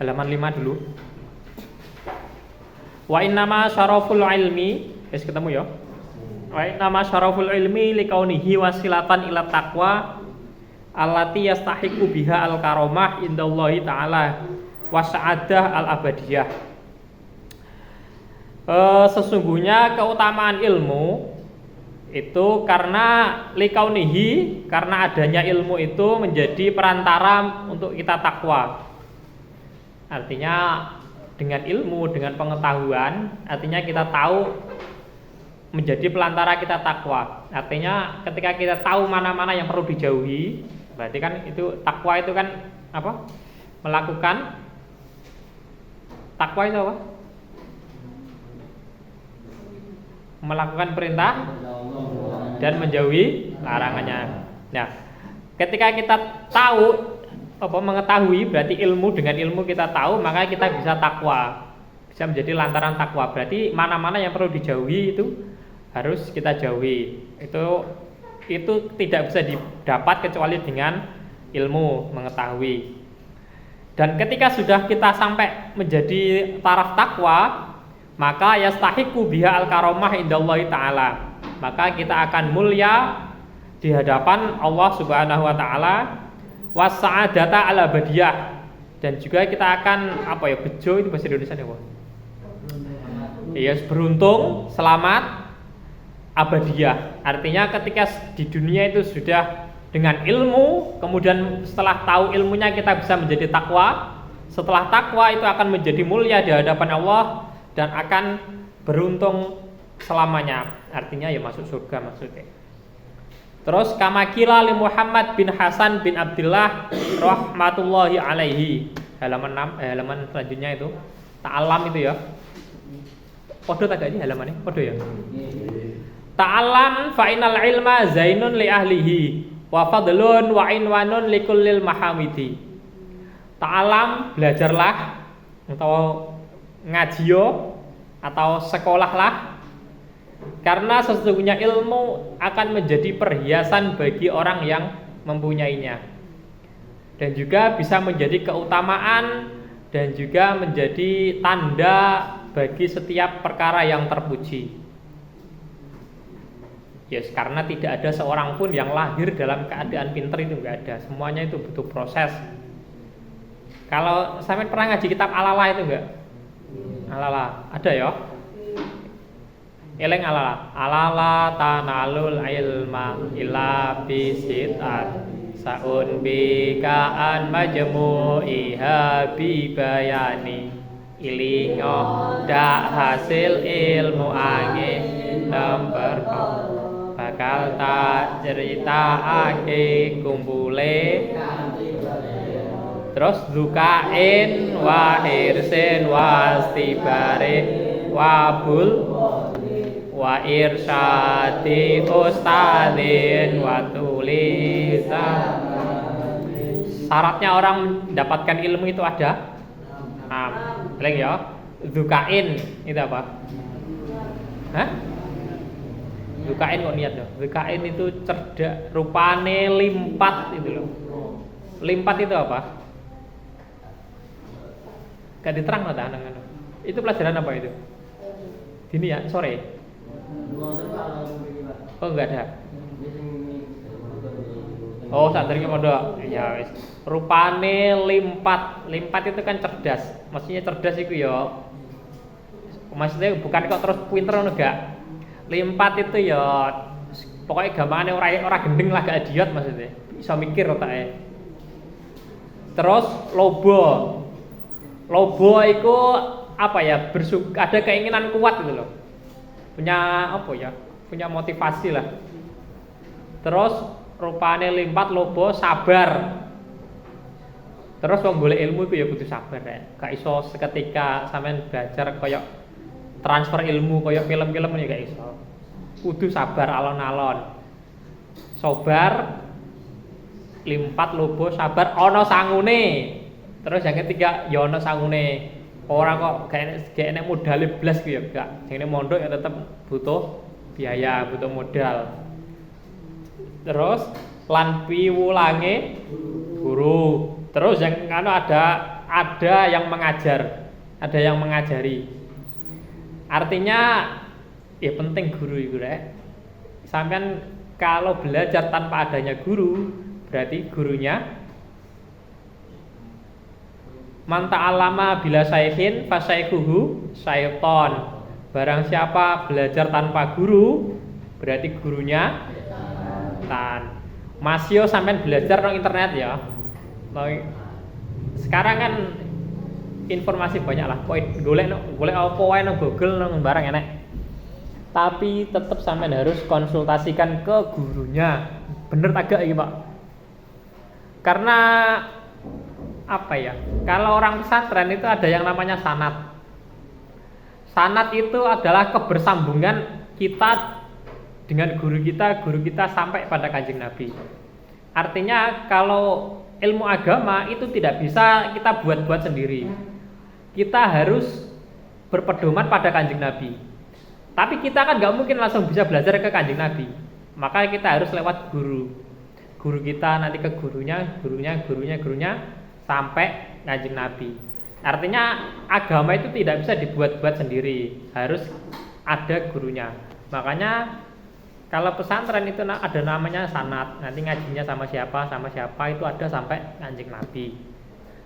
Halaman 5 dulu. Wa innama syaraful ilmi, wis ketemu ya. Wa innama syaraful ilmi likaunihi wasilatan ila taqwa allati yastahiqu biha al-karamah indallahi ta'ala wa sa'adah al-abadiyah. Sesungguhnya keutamaan ilmu itu karena likaunihi, karena adanya ilmu itu menjadi perantara untuk kita takwa. Artinya dengan ilmu, dengan pengetahuan, artinya kita tahu menjadi pelantara kita takwa. Artinya ketika kita tahu mana-mana yang perlu dijauhi, berarti kan itu takwa itu kan apa? Melakukan takwa itu apa? Melakukan perintah dan menjauhi larangannya. Nah, ketika kita tahu mengetahui, berarti ilmu, dengan ilmu kita tahu, maka kita bisa takwa, bisa menjadi lantaran takwa. Berarti mana-mana yang perlu dijauhi itu harus kita jauhi. Itu tidak bisa didapat kecuali dengan ilmu, mengetahui. Dan ketika sudah kita sampai menjadi taraf takwa, maka yastahiqu biha al-karamah indallahi ta'ala, maka kita akan mulia di hadapan Allah Subhanahu wa taala, wasa'adata al-abadiyah, dan juga kita akan bejo itu bahasa Indonesia apa? Yes, beruntung, selamat, abadiyah. Artinya ketika di dunia itu sudah dengan ilmu, kemudian setelah tahu ilmunya kita bisa menjadi takwa. Setelah takwa itu akan menjadi mulia di hadapan Allah dan akan beruntung selamanya. Artinya ya masuk surga maksudnya. Terus kamakila li Muhammad bin Hasan bin Abdullah rahmatullahi alaihi, halaman 6, halaman selanjutnya itu ta'alam itu ya. Podo tak gaji halamannya? Podo ya. Ta'alam fa innal ilma zainun li ahlihi wa fadlun wa inwanun li kullil mahamidi. Ta'alam, belajarlah atau ngajio atau sekolahlah, karena sesungguhnya ilmu akan menjadi perhiasan bagi orang yang mempunyainya, dan juga bisa menjadi keutamaan dan juga menjadi tanda bagi setiap perkara yang terpuji. Yes, karena tidak ada seorang pun yang lahir dalam keadaan pintar, itu enggak ada. Semuanya itu butuh proses. Kalau sampai pernah ngaji kitab Alala itu enggak? Alala, ada ya? Eleng alala. Alala tanalul ilma illa bisitat saun bikaan majmu'iha bibayani. Ilingo dak hasil ilmu angin nomor bakal tak ceritaake kumpule. Terus dukain wa hirsin wastibare wabul wa irsyadi ustadin wa tulisan. Syaratnya orang mendapatkan ilmu itu ada lagi ya. Dukain itu apa? Hah? Dukain kok niat loh. Dukain itu cerdak, rupane limpat itu loh. Limpat itu apa? Gak diterang lah tangan. Itu pelajaran apa itu? Gini ya, sore. Oh enggak ada. Oh, sadarnya pondok. Ya wis. Rupane limpat. Limpat itu kan cerdas. Maksudnya cerdas itu ya. Maksudnya bukan kok terus pinter ngono enggak. Limpat itu ya pokoknya gampangane ora gendeng lah, gak idiot maksudnya. Bisa mikir otake. Terus lobo. Lobo itu ada keinginan kuat gitu loh. Punya punya motivasi lah. Terus rupane limpat lobo sabar. Terus wong golek ilmu itu ya butuh sabar ya. Gak iso seketika sampean belajar koyok transfer ilmu koyok film-film ya gak iso. Kudu sabar alon-alon. Sabar, limpat lobo sabar ana sangune. Terus yang ketiga ya ana sangune. Orang kok gak enek modal blas ku ya gak. Jenenge mondok ya tetep butuh biaya, butuh modal. Terus lan piwulange guru guru. Terus yang ada yang mengajar, ada yang mengajari. Artinya ya penting guru itu rek. Sampean kalau belajar tanpa adanya guru, berarti gurunya man ta'allama bila syaikhin fasaikuhu syaiton. Barang siapa belajar tanpa guru, berarti gurunya setan. Masio sampean belajar nang internet ya. Sekarang kan informasi banyak lah. Golek apa wae nang Google nang barang enek. Tapi tetap sampean harus konsultasikan ke gurunya. Bener tak gak iki, Pak? Karena apa ya? Kalau orang pesantren itu ada yang namanya sanad. Sanad itu adalah kebersambungan kita dengan guru kita sampai pada Kanjeng Nabi. Artinya kalau ilmu agama itu tidak bisa kita buat-buat sendiri. Kita harus berpedoman pada Kanjeng Nabi. Tapi kita kan nggak mungkin langsung bisa belajar ke Kanjeng Nabi. Maka kita harus lewat guru. Guru kita nanti ke gurunya sampai Kanjeng Nabi. Artinya agama itu tidak bisa dibuat-buat sendiri, harus ada gurunya. Makanya kalau pesantren itu ada namanya sanad. Nanti ngajinya sama siapa itu ada sampai Kanjeng Nabi.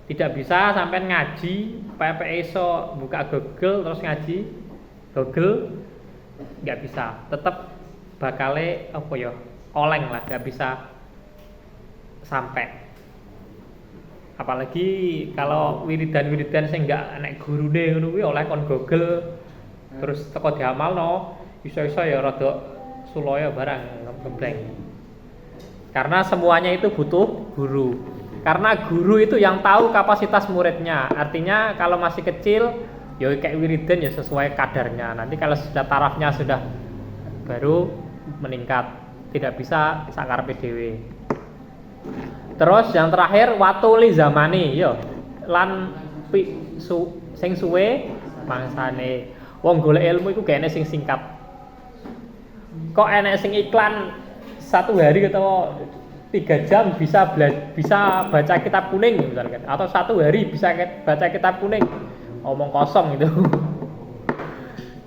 Tidak bisa sampai ngaji PPSO buka Google terus ngaji Google, nggak bisa. Tetap bakale oleng lah, nggak bisa sampai. Apalagi kalau wiridan sing nggak enek gurune ngono kuwi oleh kon Google terus teko diamalno, iso-iso ya rada sulaya barang ngebleng. Karena semuanya itu butuh guru. Karena guru itu yang tahu kapasitas muridnya. Artinya kalau masih kecil ya kayak wiridan ya sesuai kadarnya. Nanti kalau sudah tarafnya sudah baru meningkat. Tidak bisa sakarepe dhewe. Terus yang terakhir watuli zamani yo lan sing suwe mangsane. Wong golek ilmu iku gak enek sing singkat. Kok enek sing iklan 1 hari atau 3 jam bisa baca kitab kuning misalkan, atau 1 hari bisa baca kitab kuning. Omong kosong itu.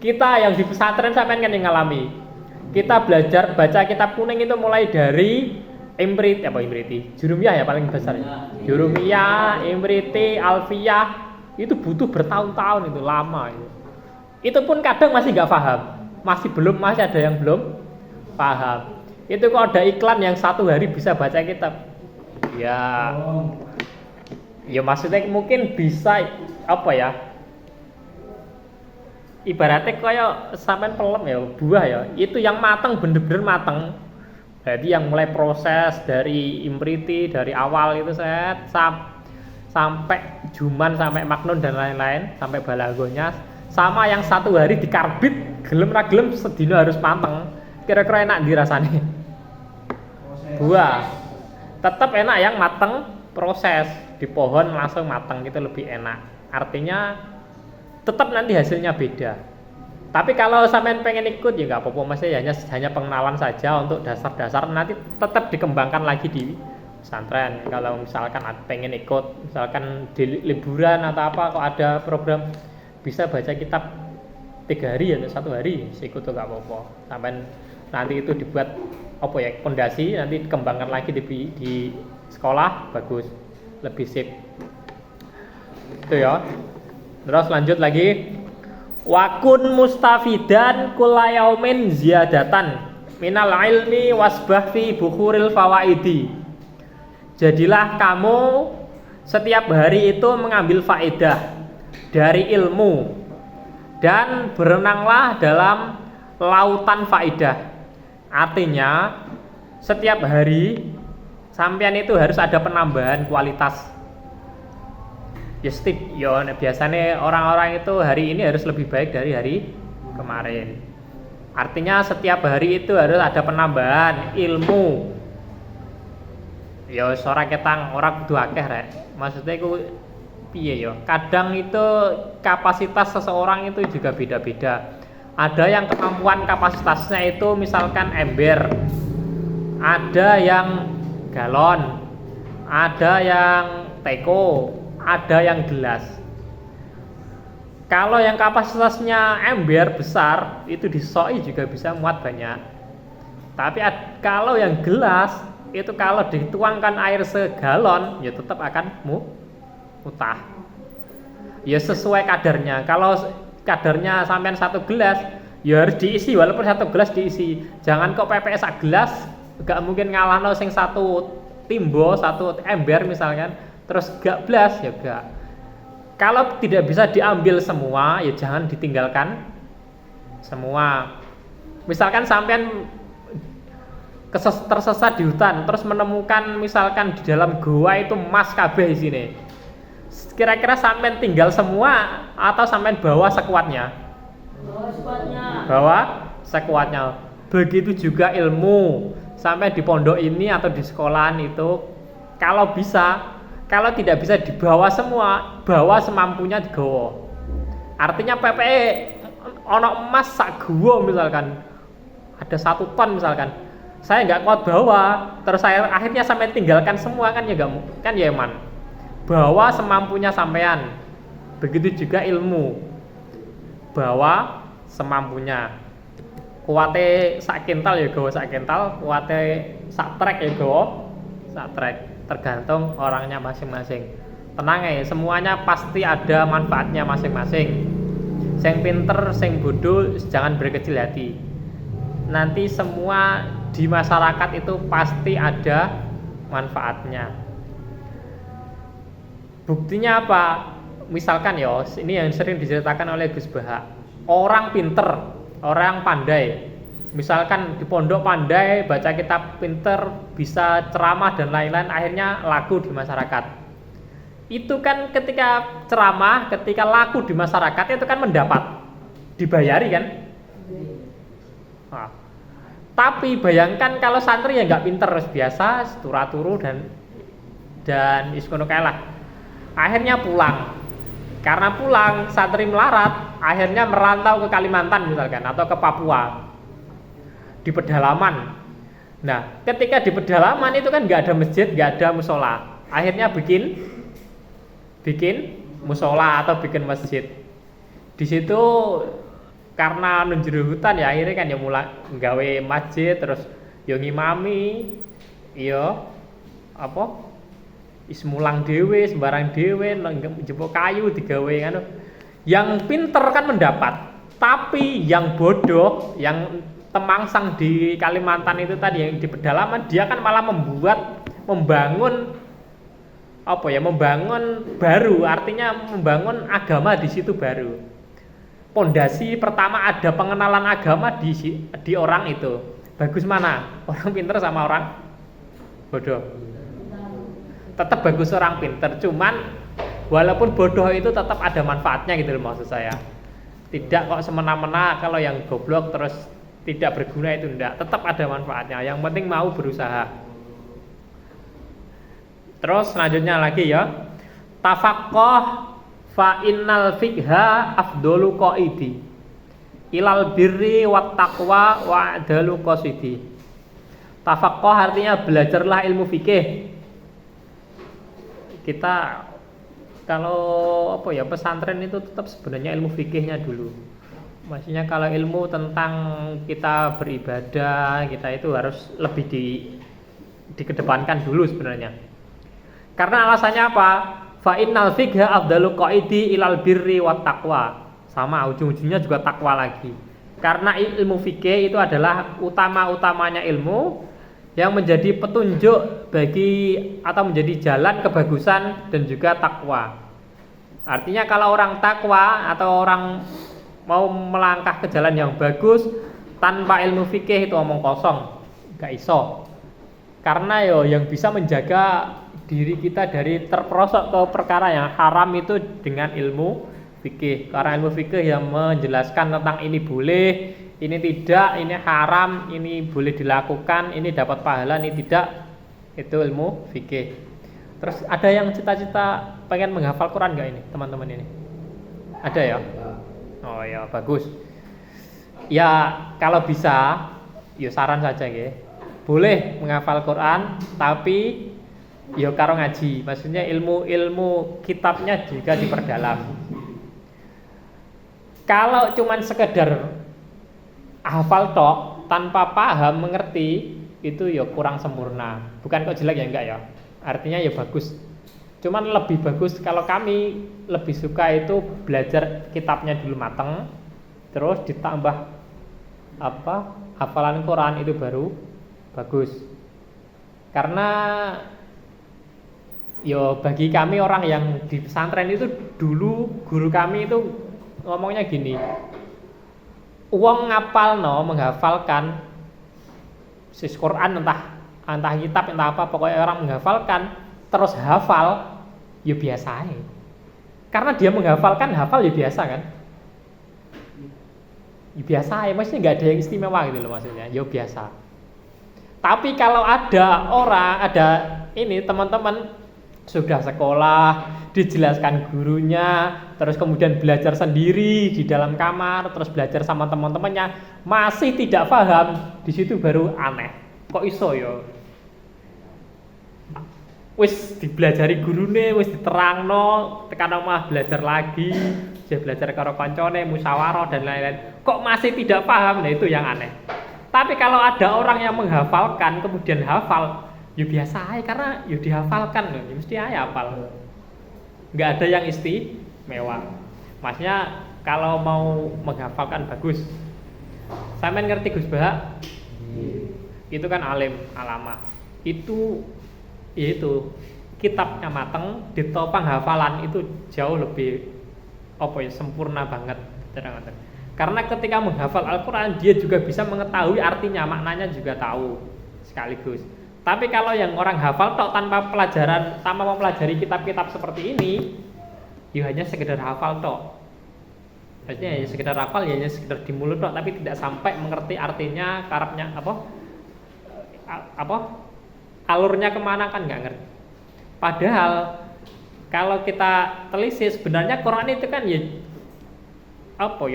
Kita yang di pesantren sampean kan yang ngalami. Kita belajar baca kitab kuning itu mulai dari Imriti, Jurumiyah ya paling besar. Jurumiyah, Imriti, Alfiyah itu butuh bertahun-tahun, itu lama itu. Itu pun kadang masih nggak paham, masih ada yang belum paham. Itu kok ada iklan yang 1 hari bisa baca kitab. Ya maksudnya mungkin bisa ibaratnya kayak sampean pelem ya, buah ya. Itu yang matang bener-bener matang. Jadi yang mulai proses dari Imriti dari awal itu sampai Juman, sampai Maknun dan lain-lain, sampai Balagonya, sama yang 1 hari dikarbit gelem ra gelem sedino harus mateng. Kira-kira enak dirasane. Buah tetap enak yang mateng proses di pohon langsung mateng, itu lebih enak. Artinya tetap nanti hasilnya beda. Tapi kalau sampean pengen ikut ya nggak apa-apa, masih hanya pengenalan saja untuk dasar-dasar, nanti tetap dikembangkan lagi di pesantren. Kalau misalkan pengen ikut, misalkan di liburan atau apa, kok ada program bisa baca kitab 3 hari atau 1 hari, ikut tuh nggak apa-apa. Sampean nanti itu dibuat pondasi, nanti dikembangkan lagi di sekolah, bagus, lebih sip. Itu ya. Terus lanjut lagi. Wakun mustafidan kulla yaumin ziyadatan minal ilmi wasbah fi bukhuril fawaidi. Jadilah kamu setiap hari itu mengambil faedah dari ilmu dan berenanglah dalam lautan faedah. Artinya setiap hari sampean itu harus ada penambahan kualitas. Biasanya orang-orang itu hari ini harus lebih baik dari hari kemarin. Artinya setiap hari itu harus ada penambahan ilmu. Ya ora ketang, ora kudu akeh rek. Maksudnya iku piye ya? Kadang itu kapasitas seseorang itu juga beda-beda. Ada yang kemampuan kapasitasnya itu misalkan ember. Ada yang galon. ada yang teko, ada yang gelas. Kalau yang kapasitasnya ember besar, itu disoi juga bisa muat banyak. Tapi kalau yang gelas, itu kalau dituangkan air segalon, ya tetap akan mutah. Ya sesuai kadarnya. Kalau kadarnya sampean 1 gelas, ya harus diisi walaupun 1 gelas diisi. Jangan kok PPS sak gelas, gak mungkin ngalahno sing 1 timbo, 1 ember misalkan, terus gak blas ya gak. Kalau tidak bisa diambil semua, ya jangan ditinggalkan semua. Misalkan sampean tersesat di hutan, terus menemukan misalkan di dalam goa itu emas kabeh sini. Kira-kira sampean tinggal semua atau sampean bawa sekuatnya? Bawa sekuatnya. Begitu juga ilmu. Sampai di pondok ini atau di sekolahan itu, kalau bisa, kalau tidak bisa dibawa semua, bawa semampunya digawa. Artinya PPE ono emas sak gua misalkan, ada 1 ton misalkan, saya nggak kuat bawa, terus saya akhirnya sampai tinggalkan semua kan ya gak, kan ya eman. Bawa semampunya sampean. Begitu juga ilmu, bawa semampunya. Kuate sak kental ya gawa sak kental, kuate sak trek ya gawa sak trek. Tergantung orangnya masing-masing. Tenang ya, semuanya pasti ada manfaatnya masing-masing. Sing pinter, sing bodoh, jangan berkecil hati. Nanti semua di masyarakat itu pasti ada manfaatnya. Buktinya apa? Misalkan ya, ini yang sering diceritakan oleh Gus Baha. Orang pinter, orang pandai, misalkan di pondok pandai, baca kitab pinter, bisa ceramah dan lain-lain, akhirnya laku di masyarakat. Itu kan ketika ceramah, ketika laku di masyarakat, itu kan mendapat, dibayari kan. Nah, tapi bayangkan kalau santri yang nggak pinter, biasa turu dan iskono kalah, akhirnya pulang. Karena pulang, santri melarat, akhirnya merantau ke Kalimantan misalkan, atau ke Papua, di pedalaman. Nah, ketika di pedalaman itu kan nggak ada masjid, nggak ada musola, akhirnya bikin musola atau bikin masjid. Di situ karena nunjuru hutan ya, akhirnya kan ya mulai nggawe masjid, terus yo ngimami, iya apa? Ismulang dewe, sembarang dewe, jemput kayu digawe kan. Yang pinter kan mendapat, tapi yang bodoh, yang temangsang di Kalimantan itu tadi, yang di pedalaman, dia kan malah membangun baru, artinya membangun agama di situ baru. Pondasi pertama ada pengenalan agama di orang itu. Bagus mana? Orang pinter sama orang bodoh? Tetap bagus orang pinter, cuman walaupun bodoh itu tetap ada manfaatnya gitu loh maksud saya. Tidak kok semena-mena kalau yang goblok terus tidak berguna itu enggak, tetap ada manfaatnya. Yang penting mau berusaha. Terus selanjutnya lagi ya. Tafaqqah fa innal fiqha afdalu qaidi ilal birri wat taqwa wa adalu qasidi. Tafaqqah artinya belajarlah ilmu fikih. Kita kalau pesantren itu tetap sebenarnya ilmu fikihnya dulu. Maksudnya kalau ilmu tentang kita beribadah, kita itu harus lebih dikedepankan dulu sebenarnya. Karena alasannya apa? Fa innal fiqha afdalu qaidi ilal birri wat taqwa. Sama ujung-ujungnya juga takwa lagi. Karena ilmu fikih itu adalah utama-utamanya ilmu yang menjadi petunjuk bagi atau menjadi jalan kebagusan dan juga takwa. Artinya kalau orang takwa atau orang mau melangkah ke jalan yang bagus tanpa ilmu fikih itu omong kosong, gak iso. Karena yang bisa menjaga diri kita dari terperosok ke perkara yang haram itu dengan ilmu fikih. Karena ilmu fikih yang menjelaskan tentang ini boleh, ini tidak, ini haram, ini boleh dilakukan, ini dapat pahala, ini tidak. Itu ilmu fikih. Terus ada yang cita-cita pengen menghafal Quran gak ini teman-teman ini? Ada ya? Oh ya bagus. Ya kalau bisa, ya saran saja ya. Boleh menghafal Quran, tapi ya karo ngaji. Maksudnya ilmu kitabnya juga diperdalam. Kalau cuman sekedar hafal tok tanpa paham mengerti itu ya kurang sempurna. Bukan kok jelek ya enggak ya. Artinya ya bagus. Cuman lebih bagus kalau kami lebih suka itu belajar kitabnya dulu mateng, terus ditambah hafalan Quran itu baru bagus. Karena yo bagi kami orang yang di pesantren itu dulu guru kami itu ngomongnya gini, uang ngapalno menghafalkan sis Quran entah kitab entah apa, pokoknya orang menghafalkan terus hafal ya biasa aja. Karena dia menghafalkan hafal ya biasa kan, ya biasa aja, maksudnya nggak ada yang istimewa gitu loh maksudnya, ya biasa. Tapi kalau ada ini teman-teman sudah sekolah, dijelaskan gurunya, terus kemudian belajar sendiri di dalam kamar, terus belajar sama teman-temannya, masih tidak paham, di situ baru aneh. Kok iso ya? Wis dibelajari gurune, wis diterangno, tekan omah belajar lagi, dia belajar karo kancane, musyawarah dan lain-lain. Kok masih tidak paham? Nah itu yang aneh. Tapi kalau ada orang yang menghafalkan kemudian hafal, ya biasa aja karena ya dihafalkan loh, ya mesti aja hafal. Nggak ada yang istimewa. Maksudnya kalau mau menghafalkan bagus. Sampeyan ngerti Gus Bahak? Itu kan alim, alama. Itu kitabnya mateng, ditopang hafalan itu jauh lebih sempurna banget. Karena ketika menghafal Al-Quran dia juga bisa mengetahui artinya, maknanya juga tahu sekaligus. Tapi kalau yang orang hafal tok tanpa mempelajari kitab-kitab seperti ini, ya hanya sekedar hafal tok. Maksudnya hanya sekedar hafal, ya hanya sekedar di mulut tok, tapi tidak sampai mengerti artinya, karepnya alurnya kemana kan nggak ngerti. Padahal kalau kita telisik sebenarnya Quran itu kan ya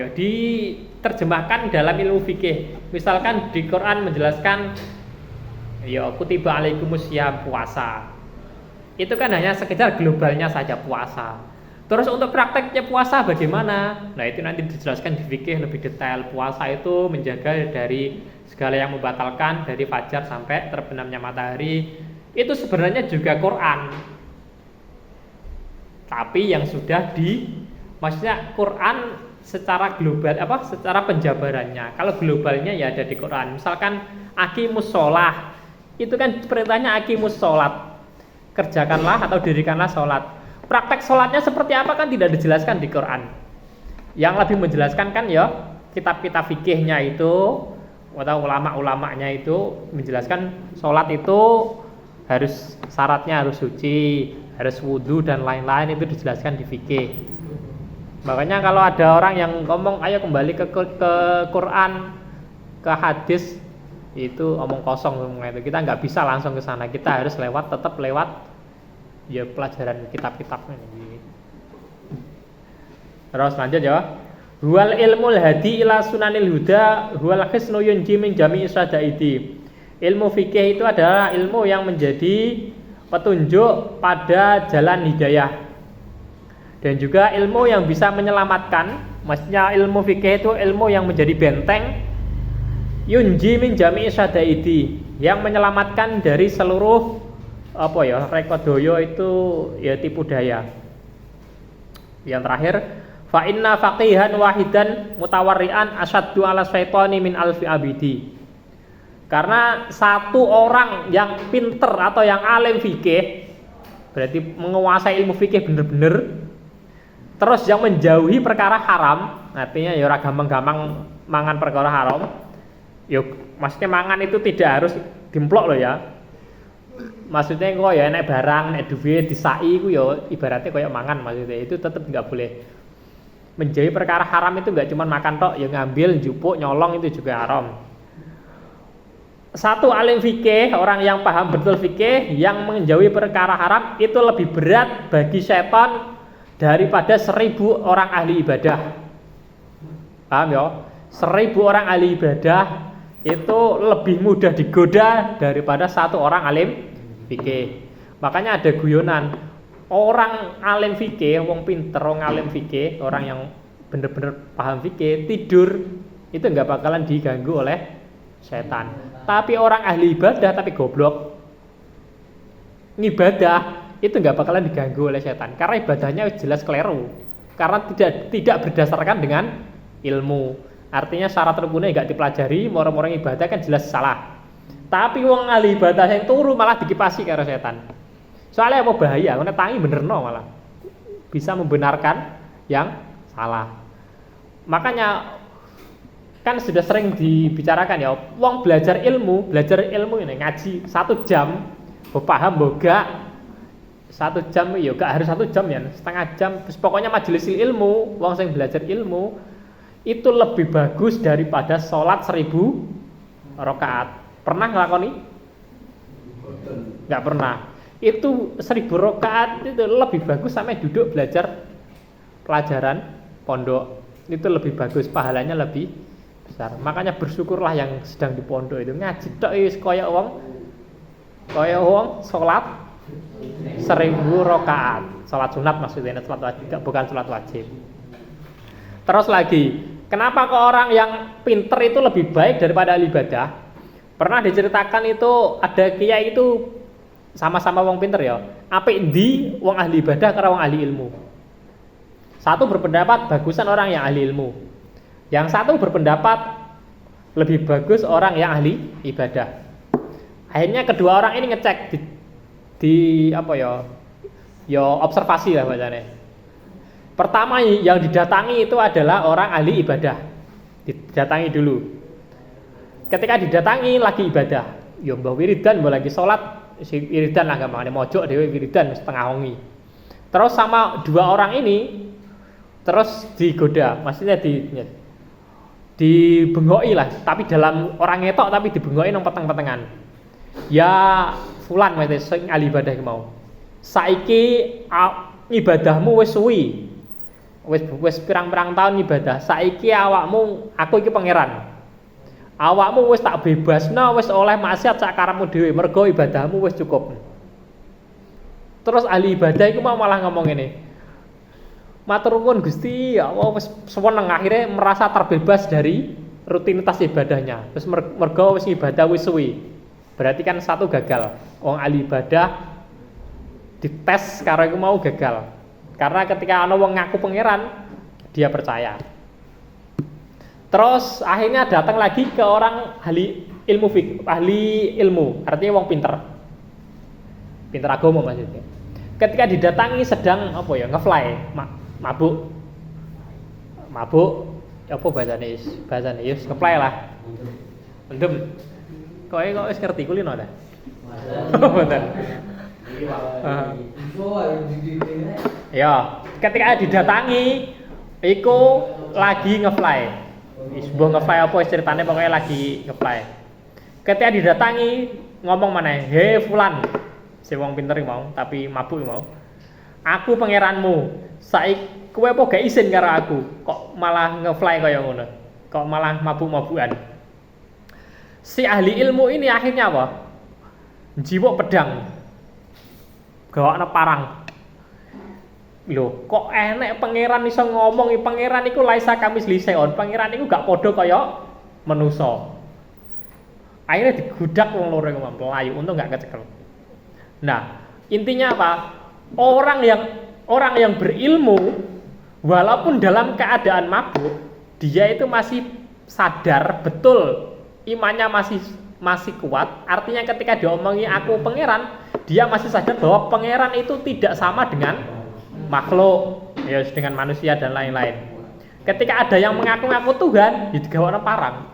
diterjemahkan dalam ilmu fikih. Misalkan di Quran menjelaskan ya kutiba alaikumusiyam, puasa. Itu kan hanya sekedar globalnya saja puasa. Terus untuk prakteknya puasa bagaimana? Nah itu nanti dijelaskan di fikih lebih detail. Puasa itu menjaga dari segala yang membatalkan dari fajar sampai terbenamnya matahari. Itu sebenarnya juga Quran. Tapi yang sudah maksudnya Quran secara global secara penjabarannya. Kalau globalnya ya ada di Quran. Misalkan aqimus sholah, itu kan perintahnya aqimus sholat, kerjakanlah atau dirikanlah sholat. Praktek sholatnya seperti apa kan tidak dijelaskan di Quran. Yang lebih menjelaskan kan ya kitab-kitab fikihnya itu atau ulama-ulamanya itu menjelaskan sholat itu harus syaratnya harus suci, harus wudhu dan lain-lain, itu dijelaskan di fikih. Makanya kalau ada orang yang ngomong ayo kembali ke Quran, ke hadis, itu omong kosong itu. Kita nggak bisa langsung ke sana, kita harus tetap lewat ya pelajaran kitab-kitab ini. Terus lanjut ya. Huwal ilmul hadi ila sunanil huda huwal khisnu yunji min jami'i sadaidi. Ilmu fikih itu adalah ilmu yang menjadi petunjuk pada jalan hidayah. Dan juga ilmu yang bisa menyelamatkan. Maksudnya ilmu fikih itu ilmu yang menjadi benteng yunji min jami'i sadaidi, yang menyelamatkan dari seluruh rekodoyo itu ya tipu daya. Yang terakhir, fa inna faqihan wahidan mutawarrian asyaddu ala syaitani min alfi abidi. Karena satu orang yang pinter atau yang alim fikih, berarti menguasai ilmu fikih bener-bener, terus yang menjauhi perkara haram, artinya ya ora gampang-gampang mangan perkara haram. Ya maksudnya mangan itu tidak harus dimplok loh ya. Maksudnya kok ya nek barang, nek duit disai ku ya ibaratnya kayak mangan, maksudnya itu tetap enggak boleh. Menjauhi perkara haram itu enggak cuma makan tok, ya ngambil, jupuk, nyolong itu juga haram. Satu alim fikih, orang yang paham betul fikih, yang menjauhi perkara haram itu lebih berat bagi setan daripada 1000 orang ahli ibadah. Paham ya? 1000 orang ahli ibadah itu lebih mudah digoda daripada satu orang alim fikih. Makanya ada guyonan orang alim fikih, wong pinter, wong alim fikih, orang yang bener-bener paham fikih tidur itu nggak bakalan diganggu oleh setan. Tapi orang ahli ibadah tapi goblok ngibadah itu nggak bakalan diganggu oleh setan karena ibadahnya jelas keliru, karena tidak berdasarkan dengan ilmu. Artinya syarat rukunnya nggak dipelajari, orang-orang ibadah kan jelas salah. Tapi wong ahli ibadah yang turu malah dikipasi karo setan. Soalnya apa bahaya? Karena tangi benerno malah bisa membenarkan yang salah. Makanya kan sudah sering dibicarakan ya, wong belajar ilmu ini ngaji 1 jam, paham boga 1 jam ya gak harus 1 jam ya, setengah jam. Terus pokoknya majelis ilmu, wong sing belajar ilmu itu lebih bagus daripada sholat 1000 rakaat. Pernah ngelakoni? Nggak pernah. Itu 1000 rakaat itu lebih bagus sampai duduk belajar pelajaran pondok. Itu lebih bagus, pahalanya lebih besar. Makanya bersyukurlah yang sedang di pondok itu ngaji tok wis kaya wong salat 1000 rakaat. Salat sunat maksudnya, salat wajib, bukan salat wajib. Terus lagi, kenapa kok orang yang pinter itu lebih baik daripada ahli ibadah? Pernah diceritakan itu ada kiai itu sama-sama wong pinter ya. Apik ndi wong ahli ibadah karo wong ahli ilmu? Satu berpendapat bagusan orang yang ahli ilmu. Yang satu berpendapat lebih bagus orang yang ahli ibadah. Akhirnya kedua orang ini ngecek di apa ya? Ya observasi lah bacanya. Pertama yang didatangi itu adalah orang ahli ibadah. Didatangi dulu. Ketika didatangi lagi ibadah, ya mbah wiridan, mbah lagi sholat, si wiridan lah gampang, mojok dewe wiridan setengah wengi. Terus sama dua orang ini terus digoda, maksudnya dibengoi lah, tapi dalam orang ngetok tapi dibengoi nang peteng-petengan. Ya fulan maksudnya sing ahli ibadah mau. Saiki ibadahmu wis suwi. Wis pirang-pirang tahun ibadah. Saiki awakmu, aku iki pangeran. Awakmu wis tak bebasno, wis oleh maksiat sak karepmu dhewe, mergo ibadahmu wis cukup. Terus ahli ibadah iku malah ngomong ngene. Matur nuwun Gusti, ya Allah wis seneng akhirnya merasa terbebas dari rutinitas ibadahnya. Terus mergo wis ibadah wis suwi. Berarti kan satu gagal. Wong ahli ibadah dites karo iku mau gagal. Karena ketika ana wong ngaku pangeran, dia percaya. Terus akhirnya datang lagi ke orang ahli ilmu, artinya wong pinter agama maksudnya. Ketika didatangi sedang apa ya ngefly, mabuk, apa bahasane wis ngefly lah. Mendem. Kok wis ngerti kulino dah. Bener. Ya, ketika didatangi iku lagi ngefly. Sebuah ngefly apa ceritanya pokoknya lagi ngefly. Ketika didatangi ngomong mana, hei fulan, si wong pinter mau, tapi mabuk mau. Aku pangeranmu, saik kowe apa gak izin karo aku, kok malah ngefly kaya ngono, kok malah mabuk-mabukan. Si ahli ilmu ini akhirnya apa? Jiwok pedang, gawakna parang. Loh, kok enek pangeran iso ngomong, pangeran iku laisa kamis liseon, pangeran iku gak padha kaya manusa. Akhirnya digudak wong loro iku mlayu, untung gak kecekel. Nah, intinya apa? Orang yang berilmu walaupun dalam keadaan mabuk, dia itu masih sadar betul imannya masih kuat. Artinya ketika diomongi aku pangeran, dia masih sadar bahwa pangeran itu tidak sama dengan makhluk, ya dengan manusia dan lain-lain. Ketika ada yang mengaku-ngaku Tuhan, digawakna parang.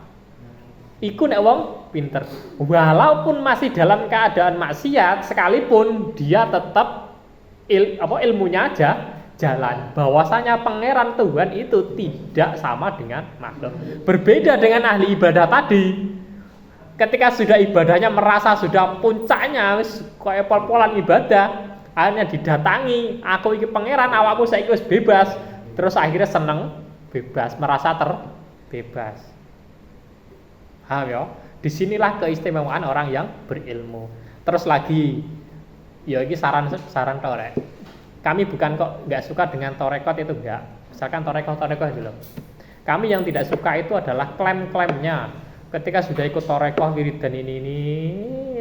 Iku nek wong pinter. Walaupun masih dalam keadaan maksiat, sekalipun dia tetap ilmunya aja jalan. Bahwasanya pangeran Tuhan itu tidak sama dengan makhluk. Berbeda dengan ahli ibadah tadi. Ketika sudah ibadahnya merasa sudah puncaknya, wis koyo pol-polan ibadah, akhirnya didatangi, aku iki pangeran, awakmu saiki wis bebas. Terus akhirnya seneng bebas, merasa terbebas. Paham ya? Disinilah keistimewaan orang yang berilmu. Terus lagi, Ya ini saran tok rek. Kami bukan kok nggak suka dengan torekot itu enggak. Misalkan torekoh gitu loh. Kami yang tidak suka itu adalah klaim-klaimnya. Ketika sudah ikut torekoh wiridan ini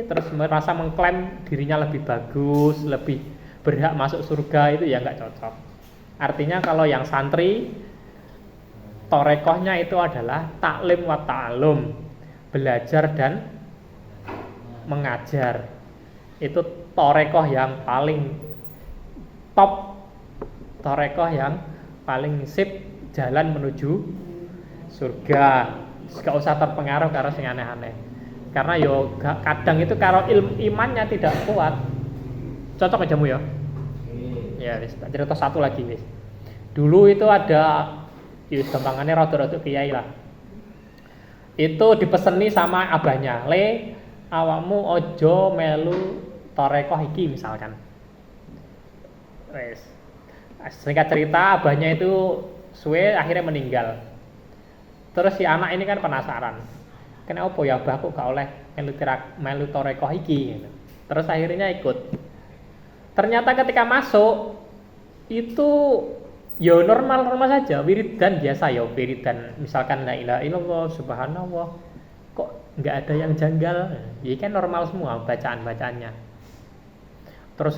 terus merasa mengklaim dirinya lebih bagus, lebih berhak masuk surga, itu ya nggak cocok. Artinya kalau yang santri torekohnya itu adalah taklim wa ta'alum, belajar dan mengajar. Itu torekoh yang paling top, torekoh yang paling sip jalan menuju surga. Gak usah terpengaruh karo sing aneh-aneh. Karena yo kadang itu kalau imannya tidak kuat. Cocok ajamu ya. Ya wis, cerita satu lagi wis. Dulu itu ada ya gampangannya rada-rada kiai lah. Itu dipeseni sama abahnya, "Le, awakmu ojo melu torekoh iki," misalkan. Wes. Singkat cerita, abahnya itu suwe akhirnya meninggal. Terus si anak ini kan penasaran. Kenapa ya abah kok gak oleh melu torekoh iki gitu. Terus akhirnya ikut. Ternyata ketika masuk itu ya normal-normal saja, wiridan biasa ya, wiridan misalkan la ilaha illallah, subhanallah. Kok enggak ada yang janggal? Ya kan normal semua bacaan-bacaannya. Terus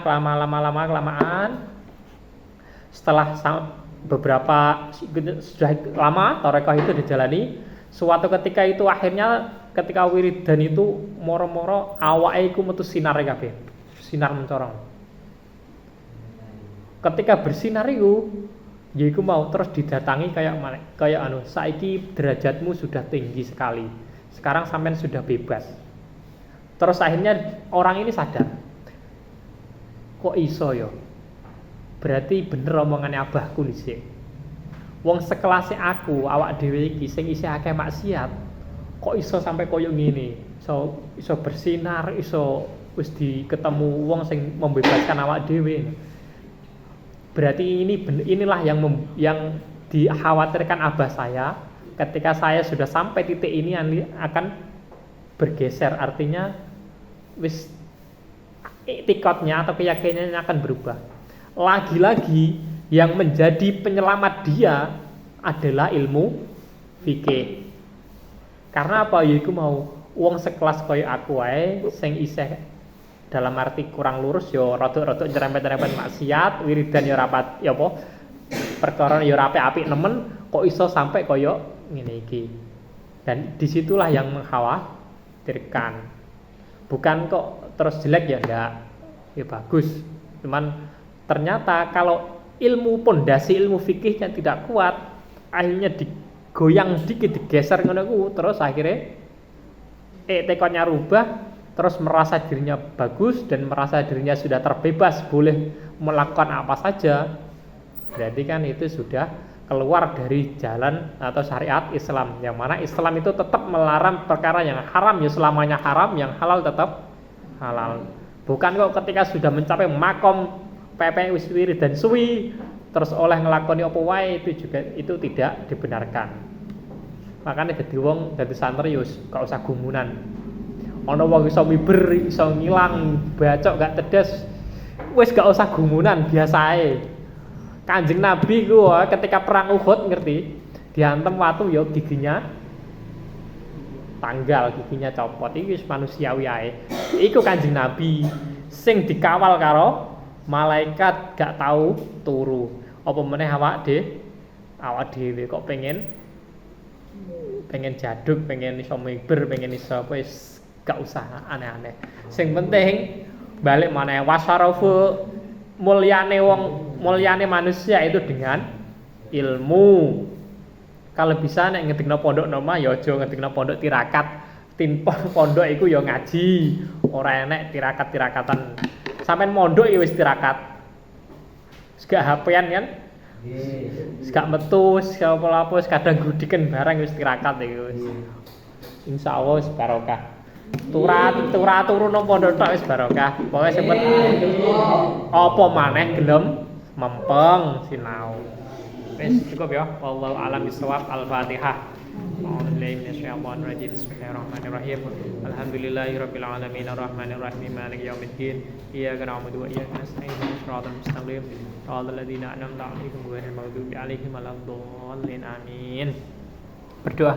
kelamaan setelah beberapa sudah lama torekoh itu dijalani, suatu ketika itu akhirnya ketika wiridan itu moro-moro awake iku metu sinar kabeh. Sinar mencorong. Ketika bersinar itu yaiku mau terus didatangi kayak saiki derajatmu sudah tinggi sekali. Sekarang sampean sudah bebas. Terus akhirnya orang ini sadar. Kok iso yo? Berarti bener omongannya abahku dhisik. Wong sekelas aku, awak dhewe iki sing isih akeh maksiat, kok iso sampai koyo ngene? Iso bersinar, iso wis ketemu wong sing membebaskan awak dhewe. Berarti inilah yang dikhawatirkan abah saya ketika saya sudah sampai titik ini akan bergeser, artinya wis iktikadnya atau keyakinannya akan berubah. Lagi-lagi yang menjadi penyelamat dia adalah ilmu fikih. Karena apa? Yaiku mau wong sekelas koyo aku wae sing isih dalam arti kurang lurus yo rada-rada nyerempet-nyerempet maksiat, wiridan yo rapat ya apa? Perkara yo apik-apik nemen kok iso sampai koyo ngene iki. Dan disitulah yang mengkhawatirkan. Bukan kok terus jelek ya enggak. Ya bagus. Cuman ternyata kalau pondasi ilmu fikihnya tidak kuat, akhirnya digoyang dikit, digeser ngono ku, terus akhirnya tekadnya rubah, terus merasa dirinya bagus dan merasa dirinya sudah terbebas, boleh melakukan apa saja. Berarti kan itu sudah keluar dari jalan atau syariat Islam, yang mana Islam itu tetap melarang perkara yang haram ya selamanya haram, yang halal tetap halal. Bukan kok ketika sudah mencapai makom PP wiswiri dan suwi terus oleh ngelakoni apa wae, itu tidak dibenarkan. Makanya dadi wong dadi santri yo gak usah gumunan. Ana wong iso miber, iso ngilang, bacok gak tedes, wis gak usah gumunan, biasa ae. Kanjeng Nabi ku ketika perang Uhud ngerti, diantem watu ya giginya tanggal, giginya copot. Iki wis manusiawi ae. Iku Kanjeng Nabi sing dikawal karo malaikat gak tahu turu. Apa meneh awak dhewe kok pengen jaduk, pengen iso miber, pengen iso wis gak usah aneh-aneh. Sing penting balik maneh wasarafu mulyane manusia itu dengan ilmu. Kalau bisa nek ngedikno pondok noma ya aja ngedikno pondok tirakat. Pondok iku ya ngaji, ora enek tirakat-tirakatan. Sampeyan mondok ya wis tirakat. Gak HP-an kan? Gak metu, gak apa-apa, kadang gudiken barang wis tirakat iku wis. Insyaallah wis barokah. Turu nang pondok tok wis barokah. Pokoke sempet apa maneh gelem mempeng sinau. Wis cukup ya. Wallahu a'lam bishawab. Al-Fatihah. أعوذ بالله من الشيطان الرجيم بسم الله الرحمن الرحيم الحمد لله رب العالمين الرحمن الرحيم مالك يوم الدين إياك نعبد وإياك نستعين اهدنا الصراط المستقيم صراط الذين أنعمت عليهم غير المغضوب عليهم ولا الضالين آمين. Berdoa.